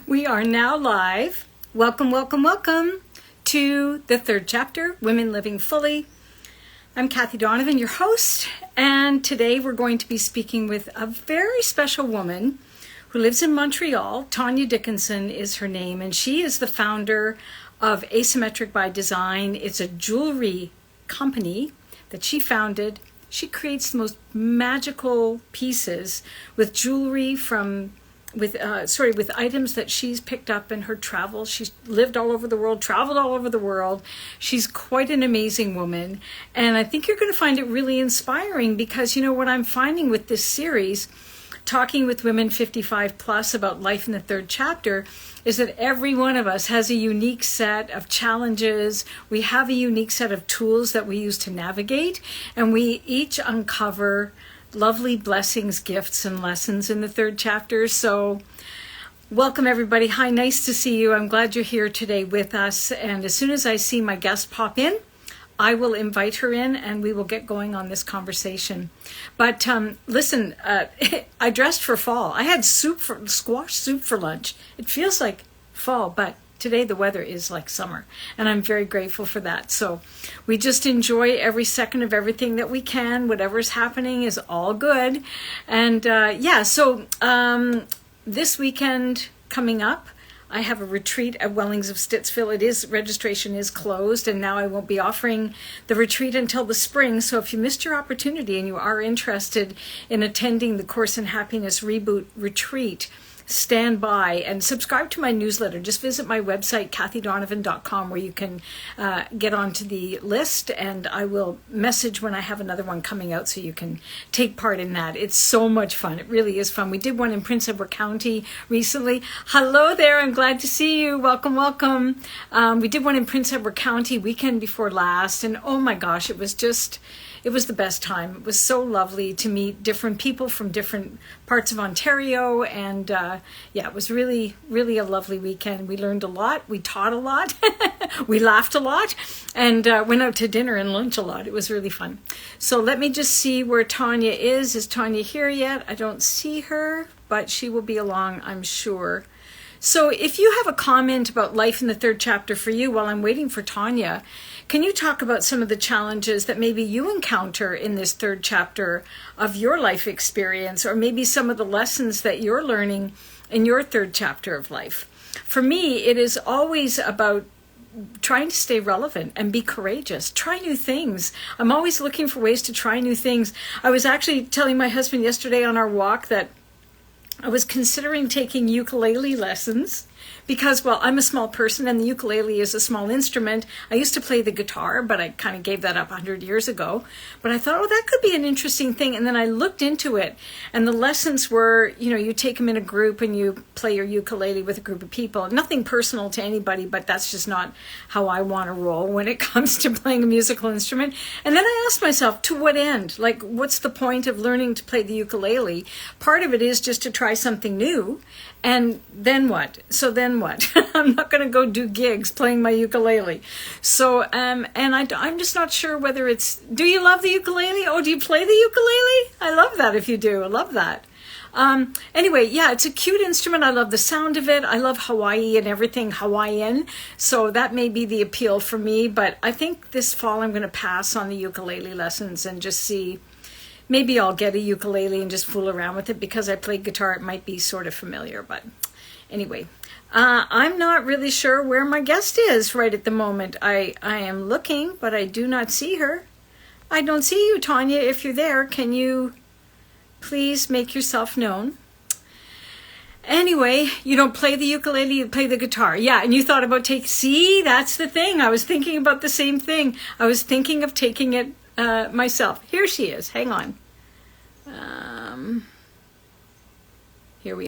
We are now live. Welcome, welcome, welcome to the third chapter, Women Living Fully. I'm Kathie Donovan, your host, and today we're going to be speaking with a very special woman who lives in Montreal. Tonya Dickenson is her name, and she is the founder of Aysemetric by Design. It's a jewelry company that she founded. She creates the most magical pieces with jewelry with items that she's picked up in her travels. She's lived all over the world, traveled all over the world. She's quite an amazing woman. And I think you're going to find it really inspiring because, you know, what I'm finding with this series, talking with women 55 plus about life in the third chapter, is that every one of us has a unique set of challenges. We have a unique set of tools that we use to navigate, and we each uncover lovely blessings, gifts, and lessons in the third chapter. So welcome, everybody. Hi, nice to see you. I'm glad you're here today with us. And as soon as I see my guest pop in, I will invite her in and we will get going on this conversation. But listen, I dressed for fall. I had squash soup for lunch. It feels like fall, but today the weather is like summer, and I'm very grateful for that. So we just enjoy every second of everything that we can. Whatever's happening is all good. And so this weekend coming up, I have a retreat at Wellings of Stittsville. Registration is closed, and now I won't be offering the retreat until the spring. So if you missed your opportunity and you are interested in attending the Course in Happiness Reboot Retreat, stand by and subscribe to my newsletter. Just visit my website, kathiedonovan.com, where you can get onto the list, and I will message when I have another one coming out so you can take part in that. It's so much fun. It really is fun. We did one in Prince Edward County recently. Hello there. I'm glad to see you. Welcome, welcome. We did one in Prince Edward County weekend before last, and oh my gosh, it was the best time. It was so lovely to meet different people from different parts of Ontario. And it was really, really a lovely weekend. We learned a lot. We taught a lot. We laughed a lot and went out to dinner and lunch a lot. It was really fun. So let me just see where Tonya is. Is Tonya here yet? I don't see her, but she will be along, I'm sure. So if you have a comment about life in the third chapter for you while I'm waiting for Tonya, can you talk about some of the challenges that maybe you encounter in this third chapter of your life experience, or maybe some of the lessons that you're learning in your third chapter of life? For me, it is always about trying to stay relevant and be courageous. Try new things. I'm always looking for ways to try new things. I was actually telling my husband yesterday on our walk that I was considering taking ukulele lessons because, well, I'm a small person and the ukulele is a small instrument. I used to play the guitar, but I kind of gave that up 100 years ago. But I thought, oh, that could be an interesting thing. And then I looked into it, and the lessons were, you know, you take them in a group and you play your ukulele with a group of people. Nothing personal to anybody, but that's just not how I want to roll when it comes to playing a musical instrument. And then I asked myself, to what end? Like, what's the point of learning to play the ukulele? Part of it is just to try something new. And then what? So then what? I'm not going to go do gigs playing my ukulele. So, and I'm just not sure whether it's, do you love the ukulele? Oh, do you play the ukulele? I love that if you do. I love that. Anyway, yeah, it's a cute instrument. I love the sound of it. I love Hawaii and everything Hawaiian. So that may be the appeal for me. But I think this fall I'm going to pass on the ukulele lessons and just see. Maybe I'll get a ukulele and just fool around with it because I play guitar. It might be sort of familiar, but anyway, I'm not really sure where my guest is right at the moment. I am looking, but I do not see her. I don't see you, Tonya. If you're there, can you please make yourself known? Anyway, you don't play the ukulele, you play the guitar. Yeah, and you thought about see, that's the thing. I was thinking about the same thing. I was thinking of taking it myself. Here she is. Hang on. Here we are.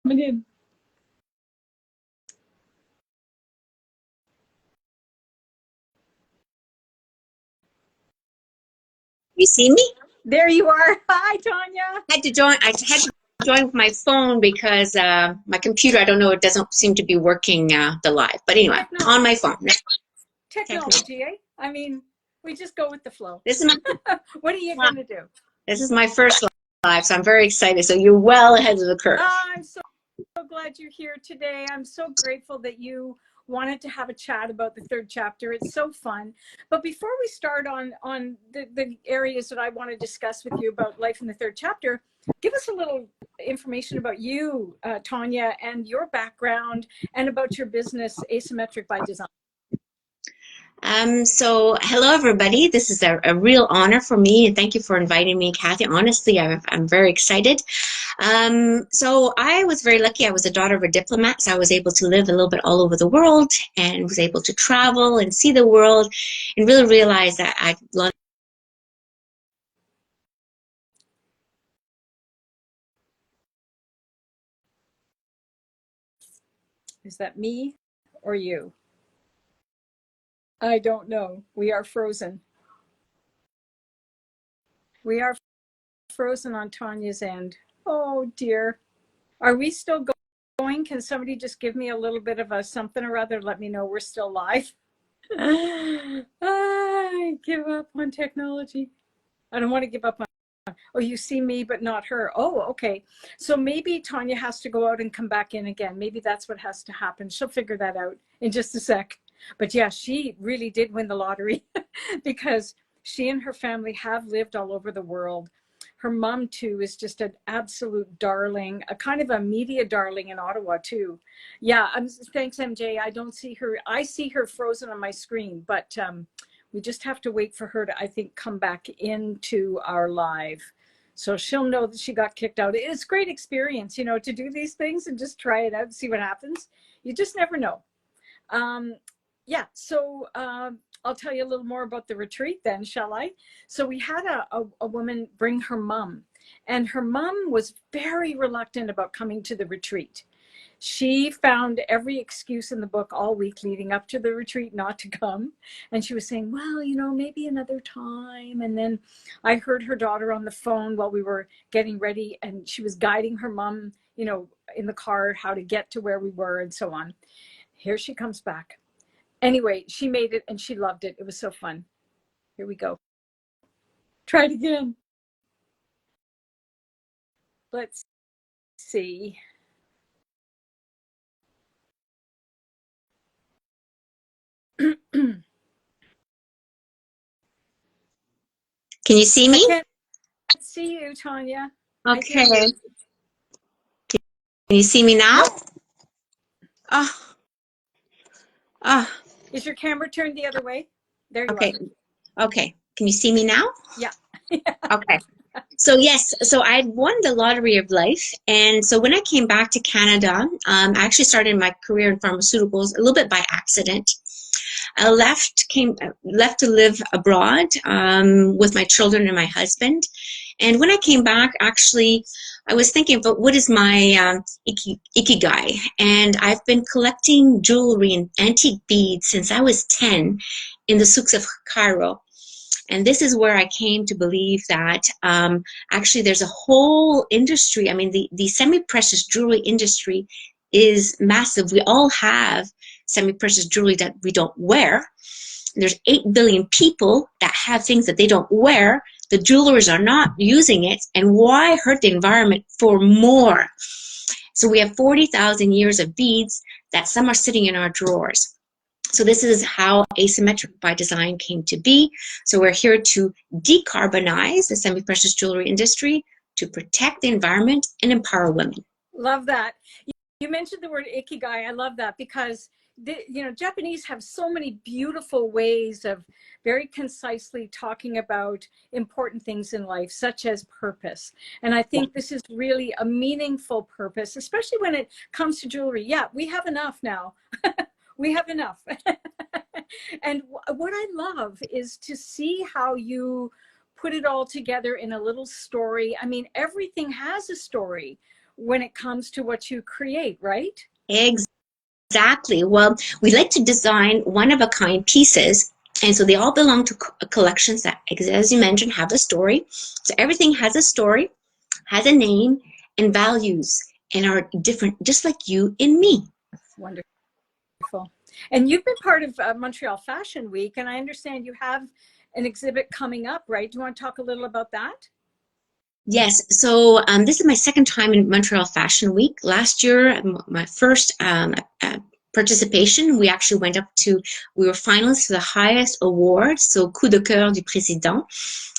Coming in. You see me? There you are. Hi, Tonya. I had to join with my phone because my computer, I don't know, it doesn't seem to be working the live. But anyway, on my phone. Technology, eh? I mean, we just go with the flow. This is my What are you going to do? This is my first live. So I'm very excited. So you're well ahead of the curve. I'm so glad you're here today. I'm so grateful that you wanted to have a chat about the third chapter. It's so fun. But before we start on the areas that I want to discuss with you about life in the third chapter, give us a little information about you, Tonya, and your background, and about your business, Aysemetric by Design. So hello everybody. This is a real honor for me, and thank you for inviting me, Kathie. Honestly, I'm very excited. So I was very lucky. I was a daughter of a diplomat, so I was able to live a little bit all over the world and was able to travel and see the world and really realize that I've loved. Is that me or you? I don't know. We are frozen. We are frozen on Tonya's end. Oh dear. Are we still going? Can somebody just give me a little bit of a something or other? Let me know we're still live. I give up on technology. I don't want to give up on. Oh, you see me, but not her. Oh, okay. So maybe Tonya has to go out and come back in again. Maybe that's what has to happen. She'll figure that out in just a sec. But yeah, she really did win the lottery because she and her family have lived all over the world. Her mom, too, is just an absolute darling, a kind of a media darling in Ottawa, too. Yeah, thanks, MJ. I don't see her. I see her frozen on my screen, but we just have to wait for her to, I think, come back into our live. So she'll know that she got kicked out. It's a great experience, you know, to do these things and just try it out and see what happens. You just never know. Yeah, so I'll tell you a little more about the retreat then, shall I? So we had a woman bring her mom, and her mom was very reluctant about coming to the retreat. She found every excuse in the book all week leading up to the retreat not to come. And she was saying, well, you know, maybe another time. And then I heard her daughter on the phone while we were getting ready, and she was guiding her mom, you know, in the car, how to get to where we were and so on. Here she comes back. Anyway, she made it and she loved it. It was so fun. Here we go. Try it again. Let's see. Can you see me? I can't see you, Tonya. Okay. Can you see me now? Nope. Oh. Oh. Is your camera turned the other way? There you Okay. are. Okay. Can you see me now? Yeah. Okay. So yes, so I had won the lottery of life, and so when I came back to Canada, I actually started my career in pharmaceuticals a little bit by accident. I left to live abroad with my children and my husband, and when I came back, actually, I was thinking about what is my ikigai, and I've been collecting jewelry and antique beads since I was 10 in the souks of Cairo. And this is where I came to believe that actually there's a whole industry. I mean, the semi-precious jewelry industry is massive. We all have semi-precious jewelry that we don't wear. There's 8 billion people that have things that they don't wear. The jewelers are not using it. And why hurt the environment for more? So we have 40,000 years of beads that some are sitting in our drawers. So this is how Aysemetric by Design came to be. So we're here to decarbonize the semi-precious jewelry industry, to protect the environment and empower women. Love that. You mentioned the word ikigai. I love that because Japanese have so many beautiful ways of very concisely talking about important things in life, such as purpose. And I think this is really a meaningful purpose, especially when it comes to jewelry. Yeah, we have enough now. We have enough. And what I love is to see how you put it all together in a little story. I mean, everything has a story when it comes to what you create, right? Exactly. Well, we like to design one-of-a-kind pieces, and so they all belong to collections that, as you mentioned, have a story. So everything has a story, has a name, and values, and are different, just like you and me. Wonderful. And you've been part of Montreal Fashion Week, and I understand you have an exhibit coming up, right? Do you want to talk a little about that? Yes, so this is my second time in Montreal Fashion Week. Last year, my first participation, we actually went up to, we were finalists for the highest award, so Coup de Cœur du Président.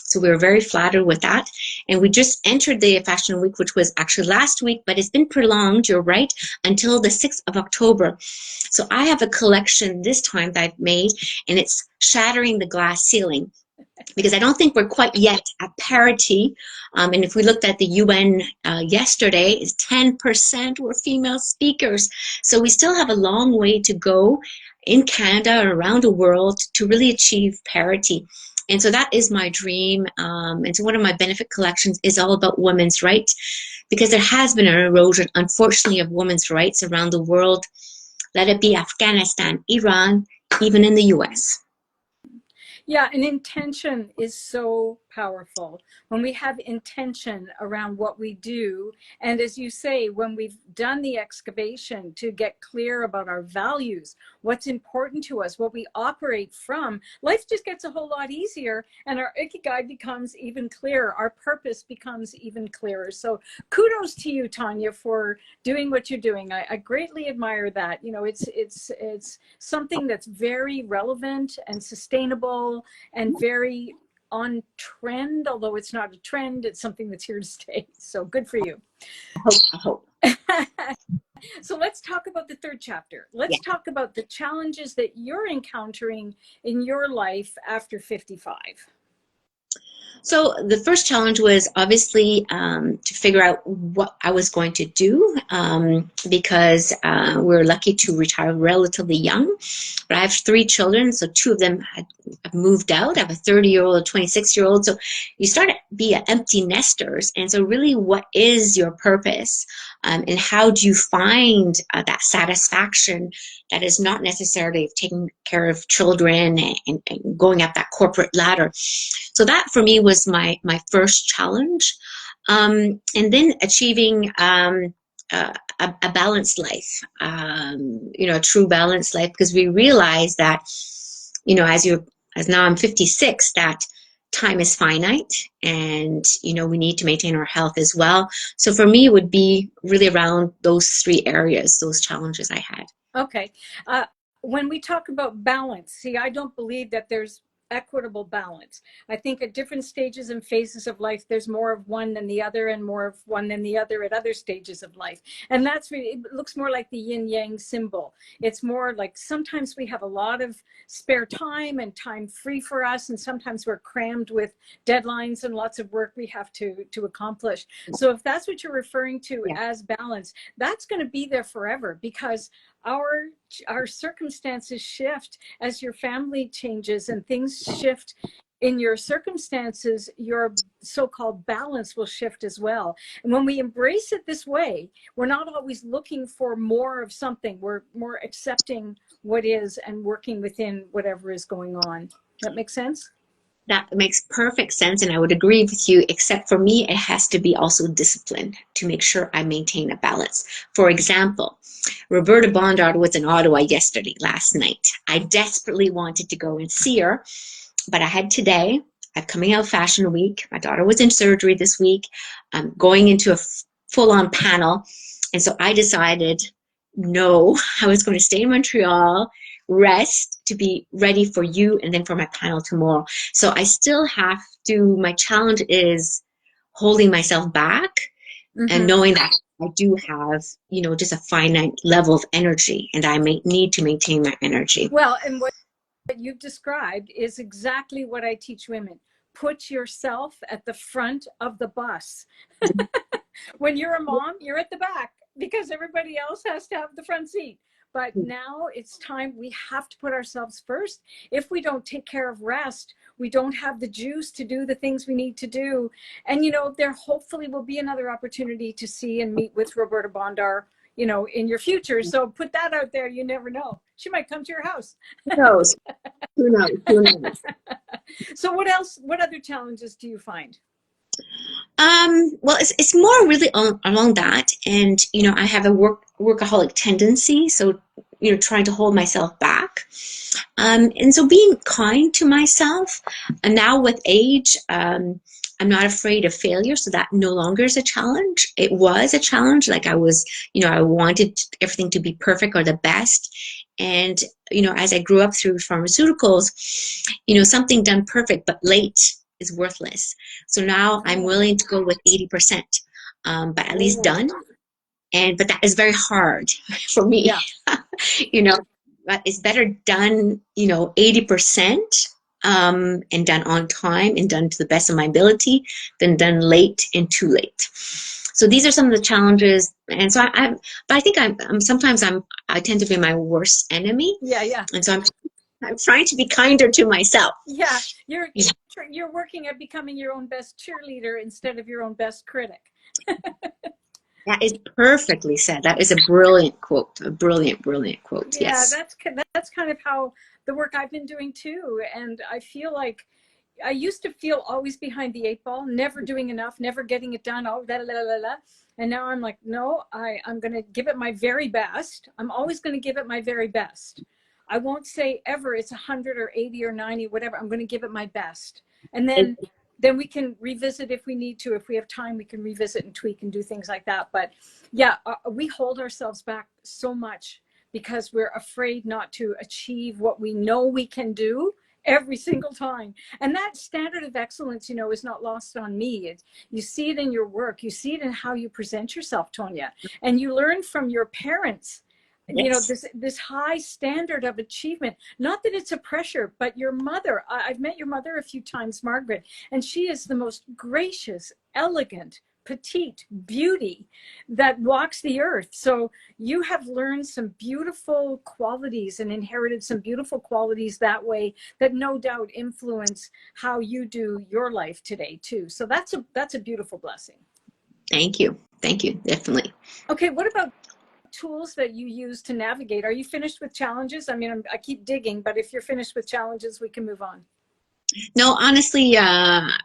So we were very flattered with that. And we just entered the Fashion Week, which was actually last week, but it's been prolonged, you're right, until the 6th of October. So I have a collection this time that I've made, and it's shattering the glass ceiling, because I don't think we're quite yet at parity. And if we looked at the UN yesterday, is 10% were female speakers. So we still have a long way to go in Canada and around the world to really achieve parity. And so that is my dream. And so one of my benefit collections is all about women's rights, because there has been an erosion, unfortunately, of women's rights around the world. Let it be Afghanistan, Iran, even in the US. Yeah, and intention is so powerful. When we have intention around what we do, and as you say, when we've done the excavation to get clear about our values, what's important to us, what we operate from, life just gets a whole lot easier, and our ikigai becomes even clearer. Our purpose becomes even clearer. So kudos to you, Tonya, for doing what you're doing. I greatly admire that. You know, it's something that's very relevant and sustainable and very on trend, although it's not a trend, it's something that's here to stay. So good for you. I hope. So let's talk about the third chapter. Let's Yeah. talk about the challenges that you're encountering in your life after 55. So the first challenge was obviously to figure out what I was going to do, because we were lucky to retire relatively young. But I have three children, so two of them have moved out. I have a 30-year-old, a 26-year-old. So you start to be empty nesters. And so really, what is your purpose? And how do you find that satisfaction that is not necessarily taking care of children and going up that corporate ladder? So that for me was my first challenge. And then achieving a balanced life, a true balanced life, because we realize that, as now I'm 56, that time is finite, and we need to maintain our health as well. So for me, it would be really around those three areas, those challenges I had. Okay. When we talk about balance, see, I don't believe that there's equitable balance. I think at different stages and phases of life, there's more of one than the other and more of one than the other at other stages of life. And that's really, it looks more like the yin yang symbol. It's more like sometimes we have a lot of spare time and time free for us, and sometimes we're crammed with deadlines and lots of work we have to accomplish. So if that's what you're referring to as balance, that's going to be there forever, because our circumstances shift as your family changes and things shift in your circumstances. Your so-called balance will shift as well. And when we embrace it this way, we're not always looking for more of something. We're more accepting what is and working within whatever is going on. That makes sense? That makes perfect sense, and I would agree with you, except for me, it has to be also discipline to make sure I maintain a balance. For example, Roberta Bondard was in Ottawa last night. I desperately wanted to go and see her, but I had today. I'm coming out Fashion Week. My daughter was in surgery this week. I'm going into a full-on panel, and so I decided, no, I was going to stay in Montreal, rest to be ready for you and then for my panel tomorrow. So I still have to, my challenge is holding myself back and knowing that I do have, just a finite level of energy, and I may need to maintain my energy. Well, and what you've described is exactly what I teach women. Put yourself at the front of the bus. When you're a mom, you're at the back because everybody else has to have the front seat. But now it's time, we have to put ourselves first. If we don't take care of rest, we don't have the juice to do the things we need to do. And, there hopefully will be another opportunity to see and meet with Roberta Bondar, in your future. So put that out there. You never know. She might come to your house. Who knows? Who knows? Who knows? So what else, what other challenges do you find? Well, it's more really along that, and I have a workaholic tendency, so trying to hold myself back, and so being kind to myself. And now with age, I'm not afraid of failure, so that no longer is a challenge. It was a challenge. Like I was, I wanted everything to be perfect or the best. And, as I grew up through pharmaceuticals, something done perfect but late is worthless. So now I'm willing to go with 80%, but at least done. But that is very hard for me. Yeah. But it's better done, 80%, and done on time and done to the best of my ability than done late and too late. So these are some of the challenges. And so but I think I tend to be my worst enemy. Yeah. And so I'm trying to be kinder to myself. Yeah. You're working at becoming your own best cheerleader instead of your own best critic. That is perfectly said. That is a brilliant quote. A brilliant quote. Yeah, Yes. that's kind of how the work I've been doing too. And I feel like I used to feel always behind the eight ball, never doing enough, never getting it done. Oh, la, la, la, la. And now I'm like, no, I'm going to give it my very best. I'm always going to give it my very best. I won't say ever it's 100 or 80 or 90, whatever. I'm going to give it my best. And then we can revisit if we need to. If we have time, we can revisit and tweak and do things like that. But yeah, we hold ourselves back so much because we're afraid not to achieve what we know we can do every single time. And that standard of excellence, is not lost on me. You see it in your work. You see it in how you present yourself, Tonya. And you learn from your parents. Yes. This high standard of achievement. Not that it's a pressure, but your mother, I've met your mother a few times, Margaret, and she is the most gracious, elegant, petite beauty that walks the earth. So you have learned some beautiful qualities and inherited some beautiful qualities that way that no doubt influence how you do your life today too. So that's a beautiful blessing. Thank you. Definitely. Okay, what about tools that you use to navigate? Are you finished with challenges? I mean, I keep digging, but if you're finished with challenges, we can move on. No, honestly, I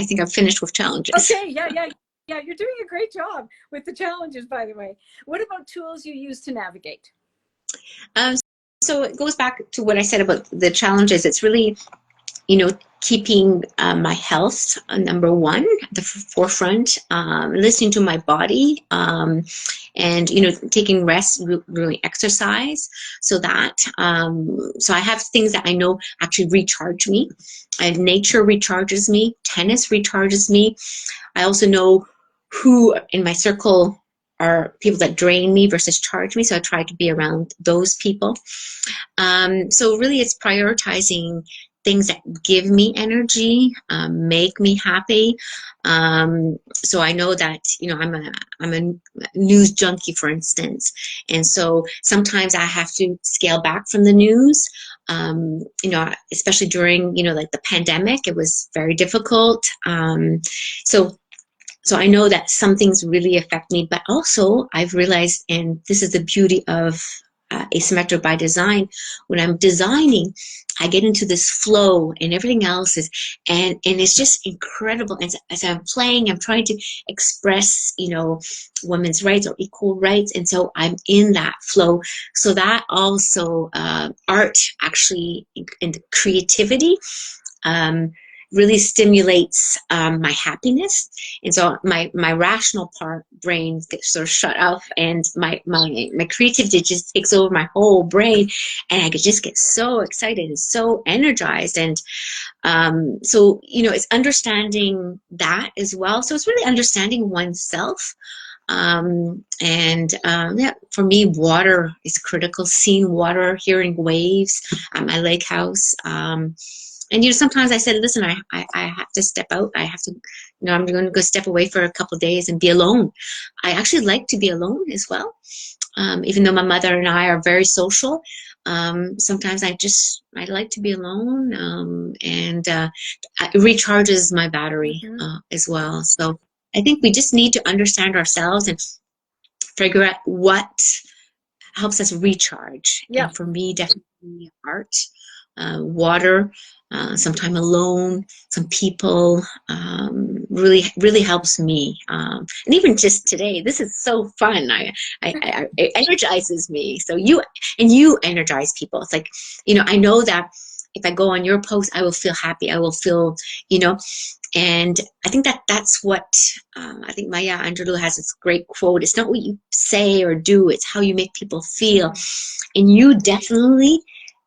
think I'm finished with challenges. Okay, yeah. You're doing a great job with the challenges, by the way. What about tools you use to navigate? So it goes back to what I said about the challenges. It's really, keeping my health number one, the forefront, listening to my body, and, taking rest, really exercise, so that, so I have things that I know actually recharge me. Nature recharges me. Tennis recharges me. I also know who in my circle are people that drain me versus charge me, so I try to be around those people. So really it's prioritizing things that give me energy, make me happy. So I know that, I'm a news junkie, for instance. And so sometimes I have to scale back from the news, especially during, like the pandemic, it was very difficult. So I know that some things really affect me, but also I've realized, and this is the beauty of Aysemetric by design, when I'm designing, I get into this flow and everything else is, and it's just incredible. And as I'm playing, I'm trying to express, women's rights or equal rights. And so I'm in that flow. So that also, art actually, and creativity, really stimulates my happiness. And so my rational brain gets sort of shut off, and my creativity just takes over my whole brain, and I could just get so excited and so energized. And so it's understanding that as well. So it's really understanding oneself. Yeah, for me, water is critical. Seeing water, hearing waves at my lake house. And sometimes I said, listen, I have to step out. I have to, I'm going to go step away for a couple of days and be alone. I actually like to be alone as well. Even though my mother and I are very social, sometimes I like to be alone, and it recharges my battery as well. So I think we just need to understand ourselves and figure out what helps us recharge. Yeah. And for me, definitely art, water, some time alone, some people, really helps me. And even just today, this is so fun. It energizes me. So you energize people. It's like, I know that if I go on your post, I will feel happy. I will feel, And I think that's what I think Maya Angelou has this great quote. It's not what you say or do, it's how you make people feel. And you definitely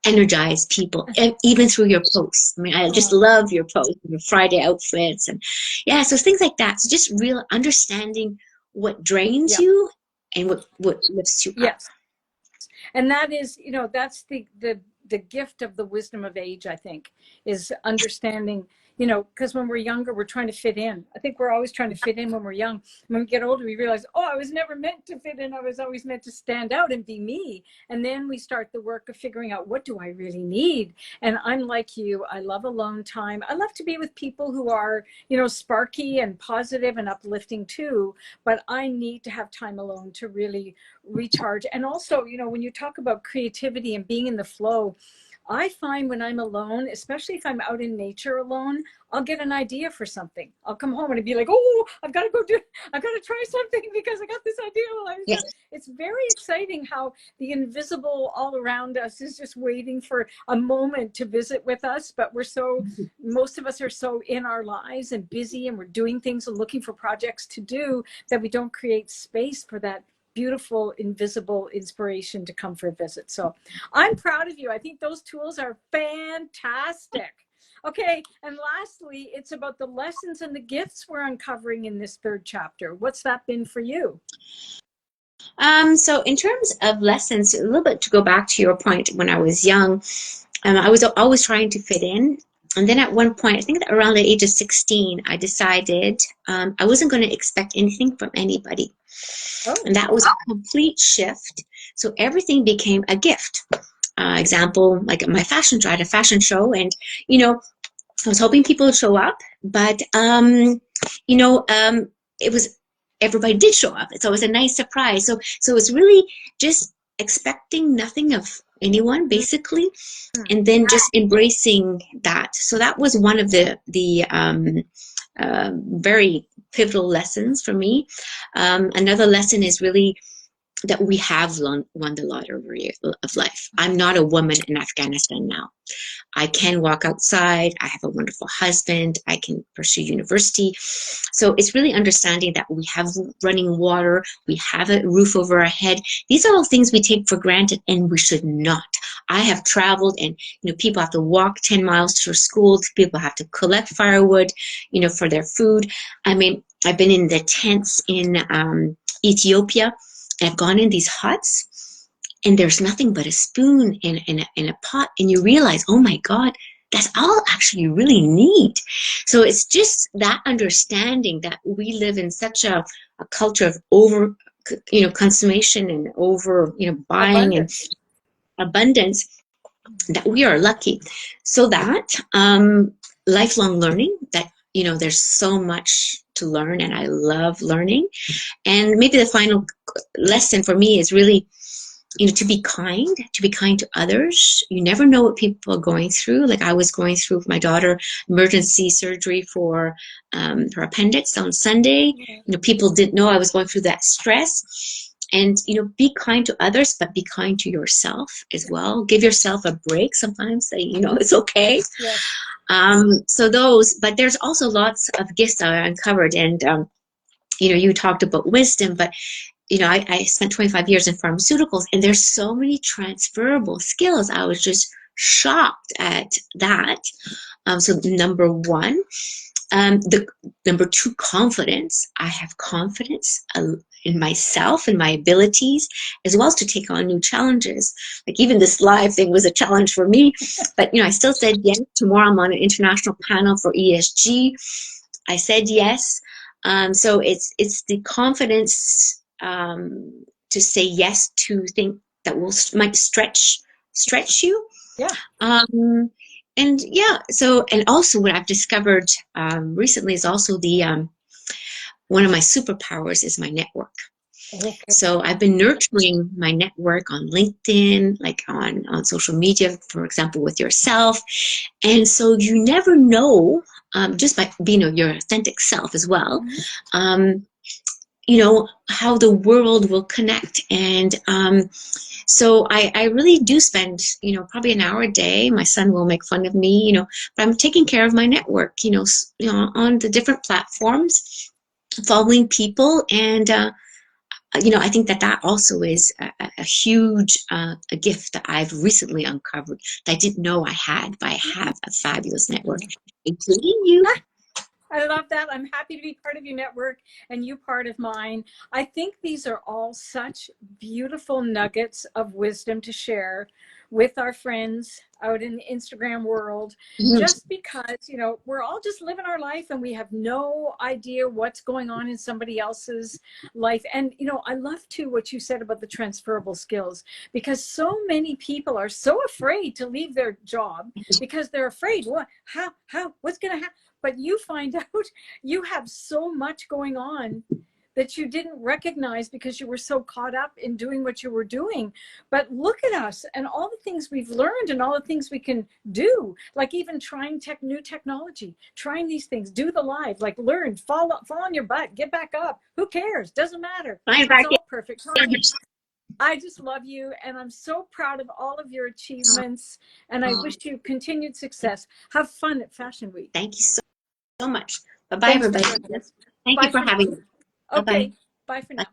energize people, even through your posts. I mean, I just love your posts, your Friday outfits, and yeah, so things like that. So just real understanding what drains you and what lifts you up. Yes. And that is, that's the gift of the wisdom of age, I think, is understanding, because when we're younger, we're trying to fit in. I think we're always trying to fit in when we're young. When we get older, we realize, I was never meant to fit in. I was always meant to stand out and be me. And then we start the work of figuring out, what do I really need? And I'm like you, I love alone time. I love to be with people who are, sparky and positive and uplifting too. But I need to have time alone to really recharge. And also, when you talk about creativity and being in the flow, I find when I'm alone, especially if I'm out in nature alone, I'll get an idea for something. I'll come home and be like, I've got to try something because I got this idea. It's very exciting how the invisible all around us is just waiting for a moment to visit with us. But most of us are so in our lives and busy, and we're doing things and looking for projects to do that we don't create space for that beautiful, invisible inspiration to come for a visit. So I'm proud of you. I think those tools are fantastic. Okay, and lastly, it's about the lessons and the gifts we're uncovering in this third chapter. What's that been for you? So in terms of lessons, a little bit to go back to your point, when I was young, I was always trying to fit in. And then at one point, I think that around the age of 16, I decided I wasn't going to expect anything from anybody. And that was a complete shift. So everything became a gift. Example, like my fashion show, I had a fashion show, and, I was hoping people would show up, but, it was, everybody did show up. So it was a nice surprise. So it's really just expecting nothing of anyone, basically, and then just embracing that. So that was one of the very pivotal lessons for me. Another lesson is really that we have won the lottery of life. I'm not a woman in Afghanistan now. I can walk outside. I have a wonderful husband. I can pursue university. So it's really understanding that we have running water. We have a roof over our head. These are all things we take for granted, and we should not. I have traveled, and people have to walk 10 miles to school. People have to collect firewood, for their food. I mean, I've been in the tents in Ethiopia. I've gone in these huts, and there's nothing but a spoon and a pot, and you realize, oh my God, that's all actually you really need. So it's just that understanding that we live in such a culture of over, consummation and over, buying and abundance, that we are lucky. So that lifelong learning, that there's so much to learn, and I love learning. And maybe the final lesson for me is really, to be kind to others. You never know what people are going through. Like I was going through with my daughter emergency surgery for her appendix on Sunday. People didn't know I was going through that stress. And, be kind to others, but be kind to yourself as well. Give yourself a break sometimes. Say, it's okay. Yes. But there's also lots of gifts that I uncovered. And, you talked about wisdom, but, I spent 25 years in pharmaceuticals, and there's so many transferable skills. I was just shocked at that. So number one, number two, confidence. I have confidence in myself and my abilities, as well as to take on new challenges. Like even this live thing was a challenge for me, but I still said yes. Tomorrow I'm on an international panel for ESG. I said yes. So it's the confidence to say yes to things that might stretch you. Yeah. And yeah, and also what I've discovered recently is also one of my superpowers is my network. Okay. So I've been nurturing my network on LinkedIn, like on social media, for example, with yourself. And so you never know, just by being your authentic self as well, how the world will connect. And so I really do spend, probably an hour a day. My son will make fun of me, but I'm taking care of my network, on the different platforms, following people. And, I think that also is a huge a gift that I've recently uncovered that I didn't know I had, but I have a fabulous network, including you. I love that. I'm happy to be part of your network and you part of mine. I think these are all such beautiful nuggets of wisdom to share with our friends out in the Instagram world, just because, we're all just living our life and we have no idea what's going on in somebody else's life. And, I love too what you said about the transferable skills, because so many people are so afraid to leave their job because they're afraid, what's going to happen? But you find out you have so much going on that you didn't recognize because you were so caught up in doing what you were doing. But look at us and all the things we've learned and all the things we can do, like even trying new technology, trying these things, do the live, like learn, fall on your butt, get back up. Who cares? Doesn't matter. It's all perfect. I just love you, and I'm so proud of all of your achievements, and I wish you continued success. Have fun at Fashion Week. Thank you so much. Bye-bye, everybody. Thank you for having me. Okay, bye for now.